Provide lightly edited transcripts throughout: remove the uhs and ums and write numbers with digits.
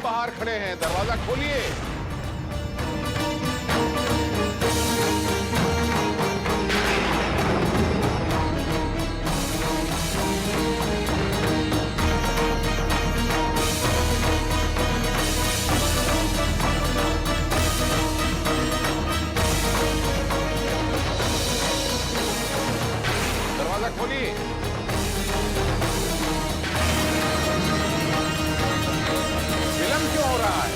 बाहर खड़े हैं, दरवाजा खोलिए। दरवाजा खोलिए। विलंब क्यों हो रहा है?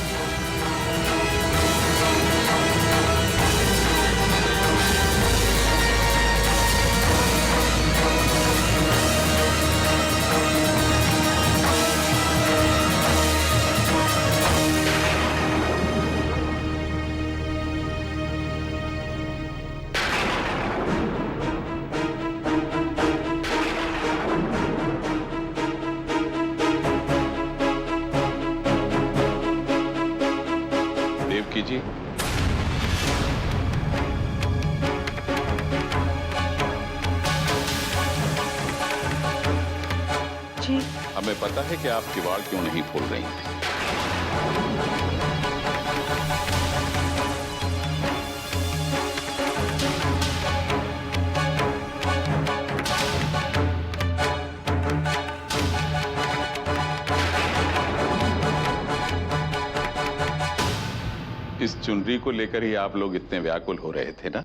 देवकी जी, जी हमें पता है कि आप किवाड़ क्यों नहीं खोल रही हैं। इस चुनरी को लेकर ही आप लोग इतने व्याकुल हो रहे थे ना?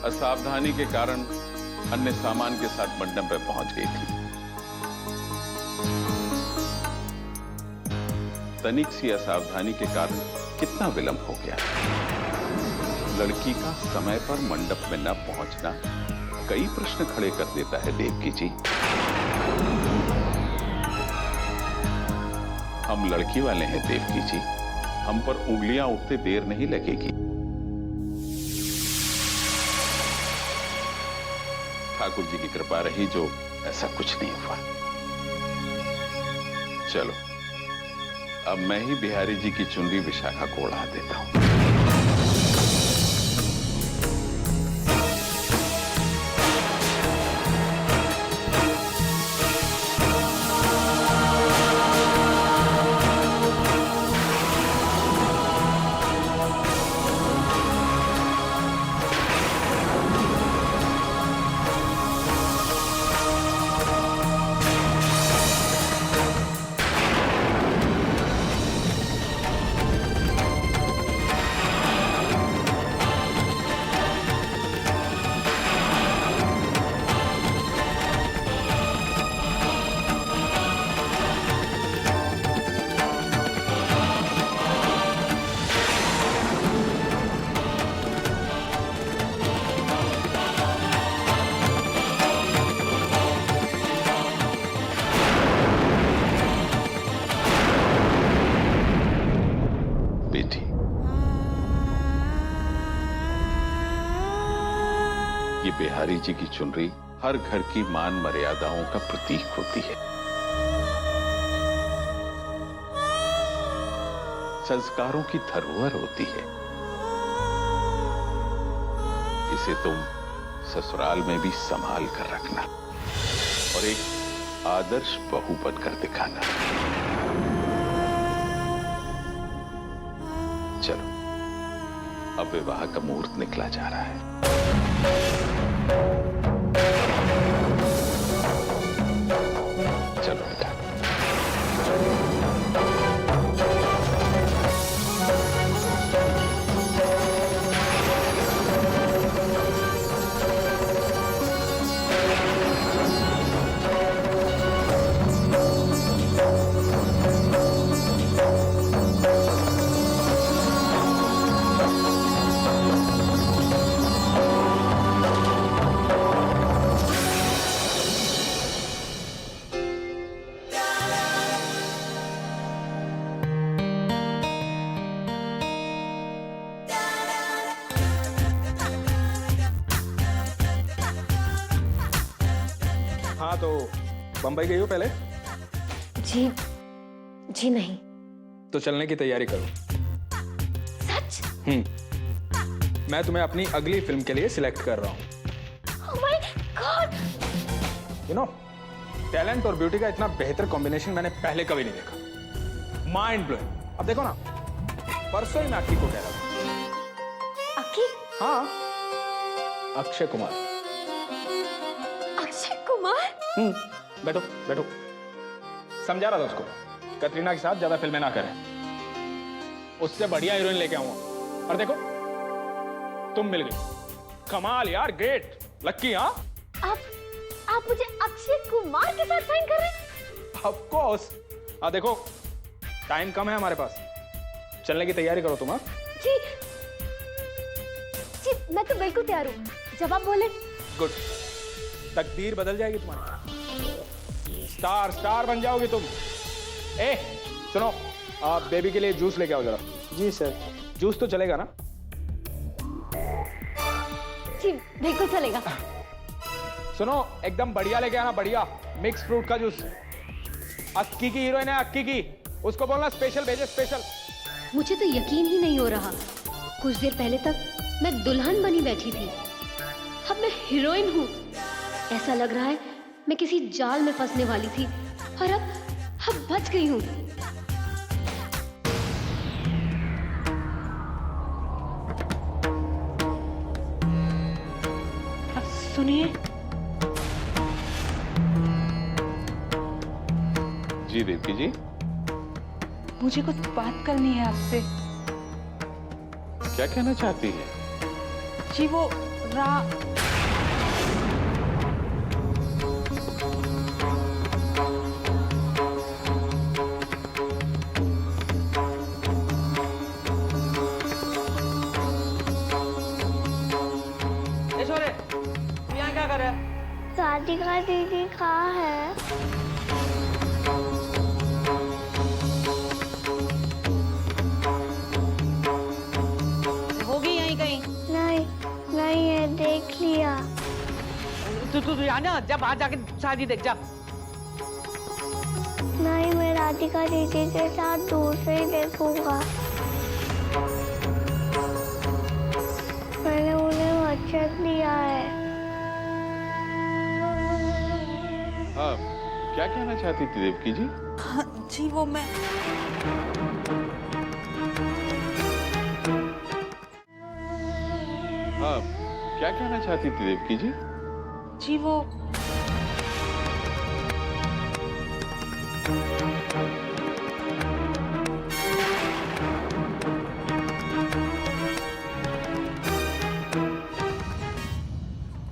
असावधानी के कारण अन्य सामान के साथ मंडप में पहुंच गई थी। तनिक सी असावधानी के कारण कितना विलंब हो गया। लड़की का समय पर मंडप में न पहुंचना कई प्रश्न खड़े कर देता है देवकी जी। हम लड़की वाले हैं देवकी जी, हम पर उंगलियां उठते देर नहीं लगेगी। ठाकुर जी की कृपा रही जो ऐसा कुछ नहीं हुआ। चलो अब मैं ही बिहारी जी की चुनरी विशाखा को उड़ा देता हूं। बेटी, ये बिहारी जी की चुनरी हर घर की मान मर्यादाओं का प्रतीक होती है। संस्कारों की धरोहर होती है। इसे तुम ससुराल में भी संभाल कर रखना और एक आदर्श बहू बनकर दिखाना। चलो अब विवाह का मुहूर्त निकला जा रहा है। चलो बेटा। हाँ तो बंबई गई हो पहले? जी जी नहीं। तो चलने की तैयारी करो। सच? मैं तुम्हें अपनी अगली फिल्म के लिए सिलेक्ट कर रहा हूँ। यू नो, टैलेंट और ब्यूटी का इतना बेहतर कॉम्बिनेशन मैंने पहले कभी नहीं देखा। Mind blowing. अब देखो ना, परसों ही मैं अक्की को कह रहा था। अक्की? हाँ, अक्षय कुमार। अक्षय कुमार? बैठो बैठो। समझा रहा था उसको कटरीना के साथ ज्यादा फिल्में ना करें, उससे बढ़िया हीरोइन लेके आऊंगा। और देखो तुम मिल गई। कमाल यार, ग्रेट, लक्की। हाँ, आप मुझे अक्षय कुमार के साथ साइन कर रहे हैं? Of course. देखो टाइम कम है हमारे पास, चलने की तैयारी करो तुम। हाँ जी जी, मैं तो बिल्कुल तैयार हूँ, जब आप बोले। गुड। तकदीर बदल जाएगी तुम्हारी, स्टार स्टार बन जाओगी तुम। ए सुनो, आप बेबी के लिए जूस लेके आओ जरा। जी सर। जूस तो चलेगा ना? जी बिल्कुल चलेगा। सुनो, एकदम बढ़िया लेके आना, बढ़िया मिक्स फ्रूट का जूस। अक्की की हीरोइन है, अक्की की, उसको बोलना स्पेशल भेजे, स्पेशल। मुझे तो यकीन ही नहीं हो रहा, कुछ देर पहले तक मैं दुल्हन बनी बैठी थी, अब मैं हीरोइन हूँ। ऐसा लग रहा है मैं किसी जाल में फंसने वाली थी और अब बच गई हूँ। सुनिए, जी देवकी जी। मुझे कुछ बात करनी है आपसे। क्या कहना चाहती है? जी वो क्या कर रहा है? राधिका दीदी कहाँ है? होगी यहीं कहीं। नहीं नहीं है, देख लिया। तू आना, जब आ जाके शादी देख जा। नहीं, मैं राधिका दीदी के साथ दूर से ही देखूंगा। मैंने उन्हें वचन दिया है। क्या कहना चाहती थी देवकी जी? हाँ, जी वो मैं क्या कहना चाहती थी देवकी जी? जी वो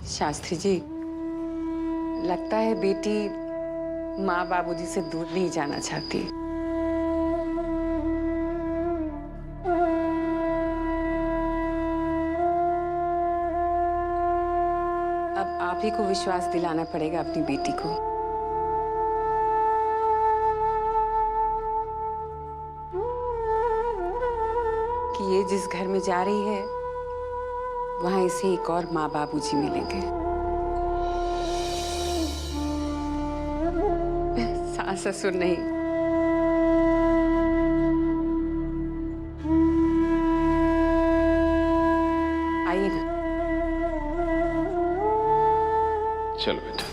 शास्त्री जी, लगता है बेटी माँ बाबूजी से दूर नहीं जाना चाहती। अब आप ही को विश्वास दिलाना पड़ेगा अपनी बेटी को। कि ये जिस घर में जा रही है वहां इसे एक और माँ बाबूजी मिलेंगे। सास ससुर नहीं। आइए ना। चलो बेटा।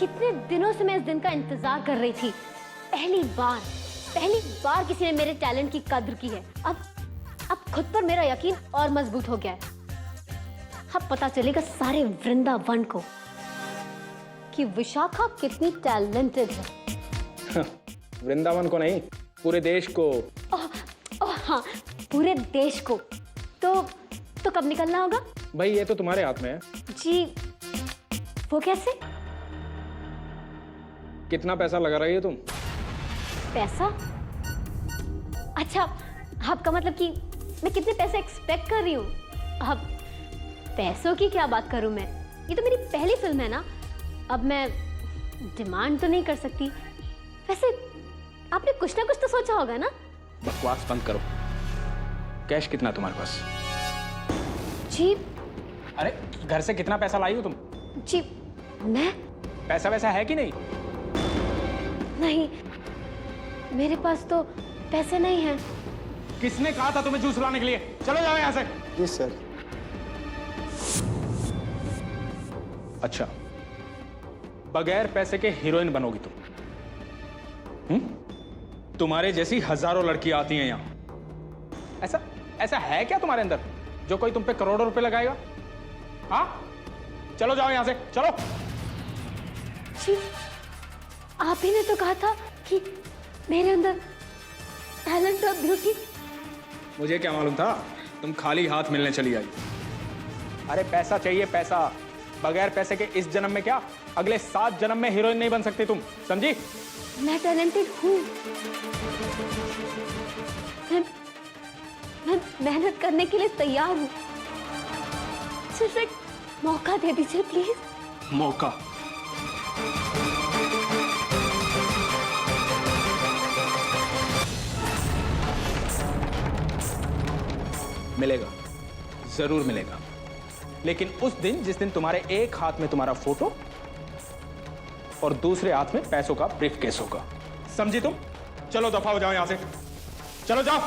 कितने दिनों से मैं इस दिन का इंतजार कर रही थी। पहली बार किसी ने मेरे टैलेंट की कद्र की है। अब खुद पर मेरा यकीन और मजबूत हो गया है। अब पता चलेगा सारे वृंदावन को कि विशाखा कितनी टैलेंटेड है। वृंदावन को नहीं, पूरे देश को। हाँ, पूरे देश को। तो कब निकलना होगा? भाई ये तो तुम्हारे हाथ में है। जी, वो कैसे? कितना पैसा लगा रही है तुम? पैसा? अच्छा, आपका मतलब कि मैं कितने पैसे एक्सपेक्ट कर रही हूँ? अब पैसों की क्या बात करूँ मैं? ये तो मेरी पहली फिल्म है ना। अब मैं डिमांड तो नहीं कर सकती। वैसे आपने कुछ ना कुछ तो सोचा होगा ना? बकवास बंद करो। कैश कितना तुम्हारे पास? जी, अरे घर से कितना पैसा लाई हो तुम? जी मैं पैसा वैसा है कि नहीं? नहीं, मेरे पास तो पैसे नहीं हैं। किसने कहा था तुम्हें जूस लाने के लिए? चलो जाओ यहाँ से। जी सर। अच्छा, बगैर पैसे के हीरोइन बनोगी तुम? तुम्हारे जैसी हजारों लड़कियां आती हैं यहां। ऐसा ऐसा है क्या तुम्हारे अंदर जो कोई तुम पे करोड़ों रुपए लगाएगा? हाँ, चलो जाओ यहां से, चलो। जी, आप ही ने तो कहा था कि मेरे अंदर टैलेंट और ब्यूटी। मुझे क्या मालूम था तुम खाली हाथ मिलने चली आई। अरे पैसा चाहिए, पैसा। बगैर पैसे के इस जन्म में क्या, अगले 7 जन्म में हीरोइन नहीं बन सकती तुम, समझी? मैं टैलेंटेड हूँ। मैं मेहनत करने के लिए तैयार हूँ। सिर्फ एक मौका दे दीजिए प्लीज। मौका? मिलेगा, जरूर मिलेगा, लेकिन उस दिन जिस दिन तुम्हारे एक हाथ में तुम्हारा फोटो और दूसरे हाथ में पैसों का ब्रीफकेस होगा, समझी तुम? चलो दफा हो जाओ यहां से, चलो जाओ।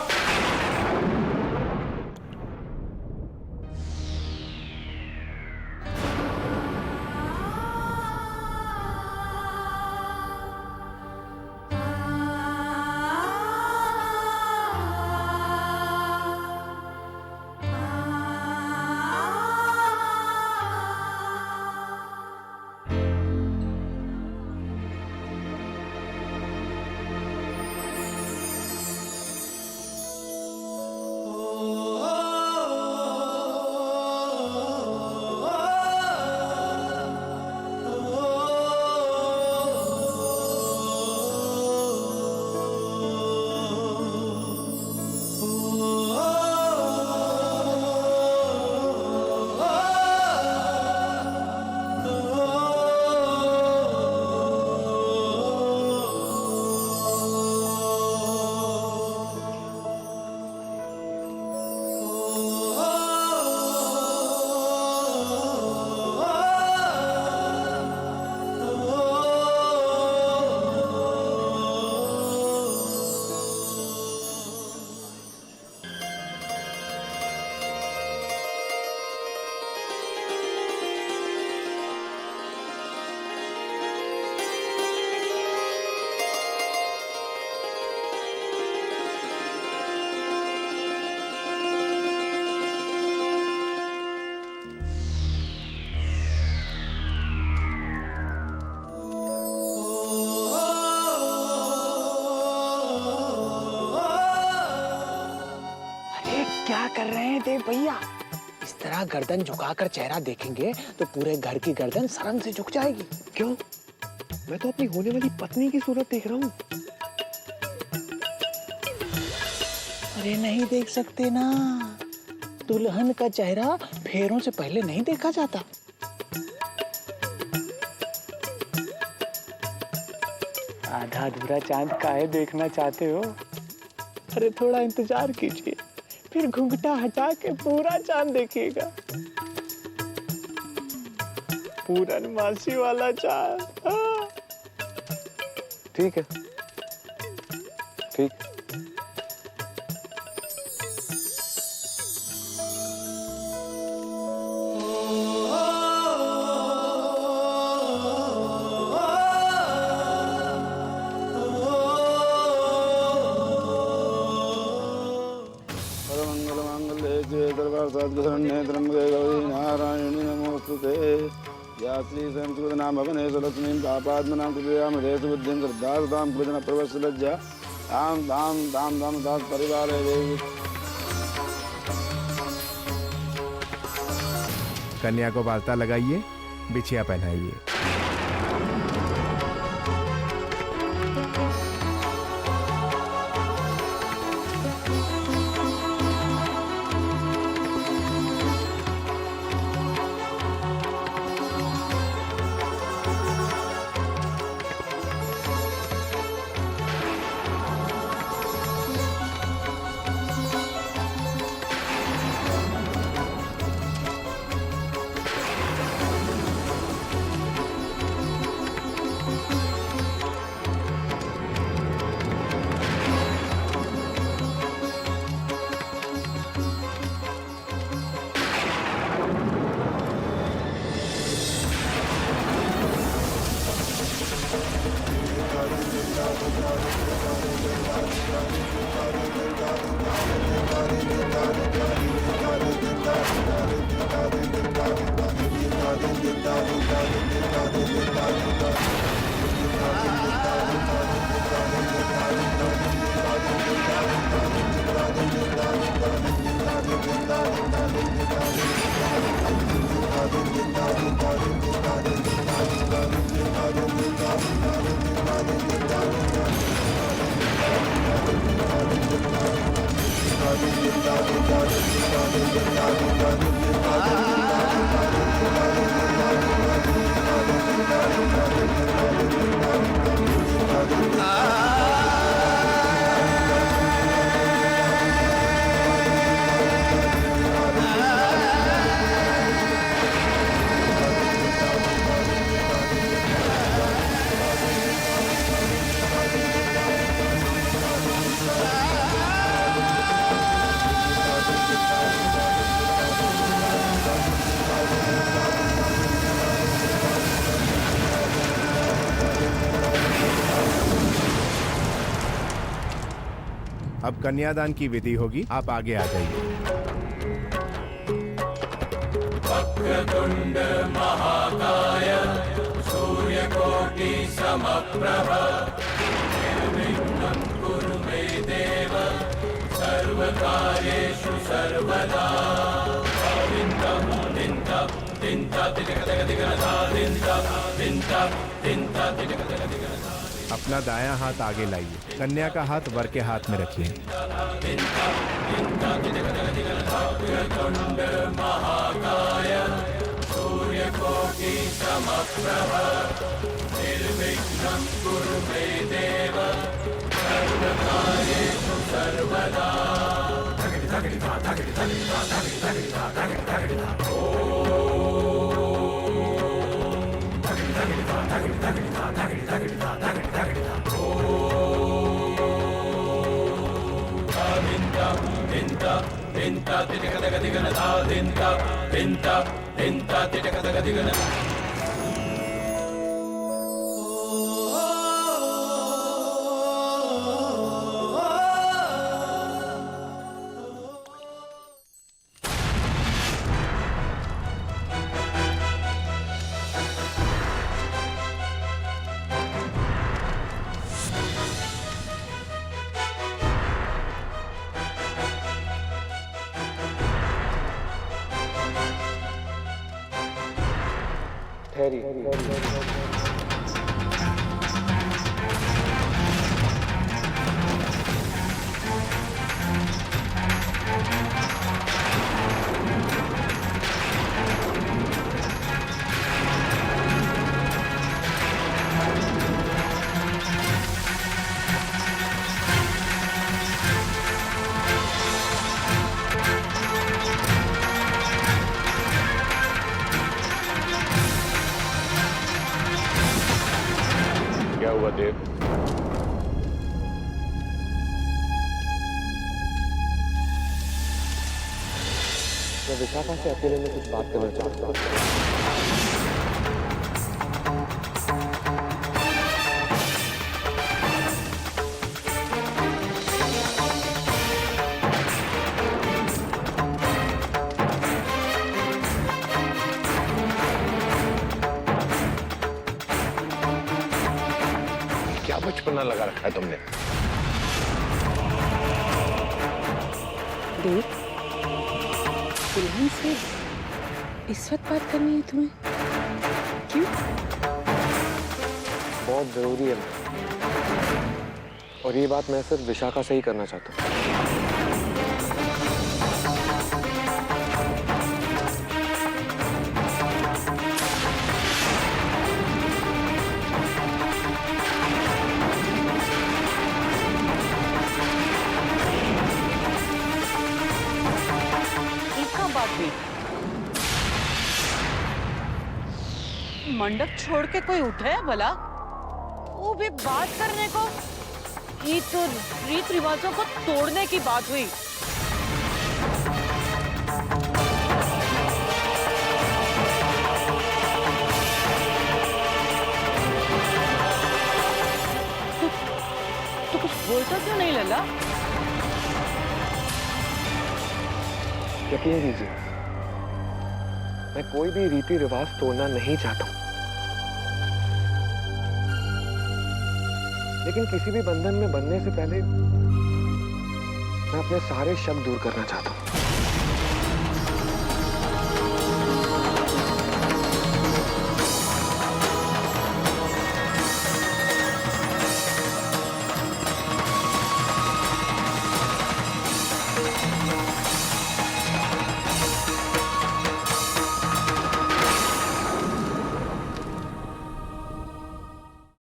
क्या कर रहे हैं देव भैया? इस तरह गर्दन झुकाकर चेहरा देखेंगे तो पूरे घर की गर्दन शर्म से झुक जाएगी। क्यों? मैं तो अपनी होने वाली पत्नी की सूरत देख रहा हूँ। अरे नहीं देख सकते ना, दुल्हन का चेहरा फेरों से पहले नहीं देखा जाता। आधा अधूरा चांद काहे देखना चाहते हो? अरे थोड़ा इंतजार कीजिए, फिर घुंघटा हटा के पूरा चांद देखिएगा। पूरनमासी वाला चांद। हाँ। ठीक है, ठीक। नारायणी नमोस्तुते। या श्री संस्कृतनाम भवने लक्ष्मीं पापात्मनां कृपयामहेतु बुद्धिं श्रद्धां कृष्ण प्रवत्सलज्जा तां तां तां तां दास परिवारे देवी। कन्या को बालता लगाइए, बिछिया पहनाइए। अब कन्यादान की विधि होगी, आप आगे आ जाइए। वक्रतुंड महाकाय सूर्यकोटि समप्रभ निर्विघ्नं कुरु मे देव सर्वकार्येषु सर्वदा। अपना दायां हाथ आगे लाइए, कन्या का हाथ वर के हाथ में रखिए। वक्रतुंड महाकाय सूर्यकोटि समप्रभ निर्विघ्नं कुरु मे देव सर्वकार्येषु सर्वदा। क्या हुआ देव? मैं विशाखा से अकेले में कुछ बात करना चाहता हूँ। क्या बचपना लगा रखा है तुमने? देव, दुल्हन से इस वक्त बात करनी है तुम्हें? क्यों? बहुत जरूरी है और ये बात मैं सिर्फ विशाखा से ही करना चाहता हूँ। मंडप छोड़ के कोई उठे है भला? वो भी बात करने को? ये तो रीत रिवाजों को तोड़ने की बात हुई। बोलता क्यों नहीं लल्ला? यकीन कीजिए, मैं कोई भी रीति रिवाज तोड़ना नहीं चाहता हूं, लेकिन किसी भी बंधन में बंधने से पहले मैं अपने सारे शक दूर करना चाहता हूं।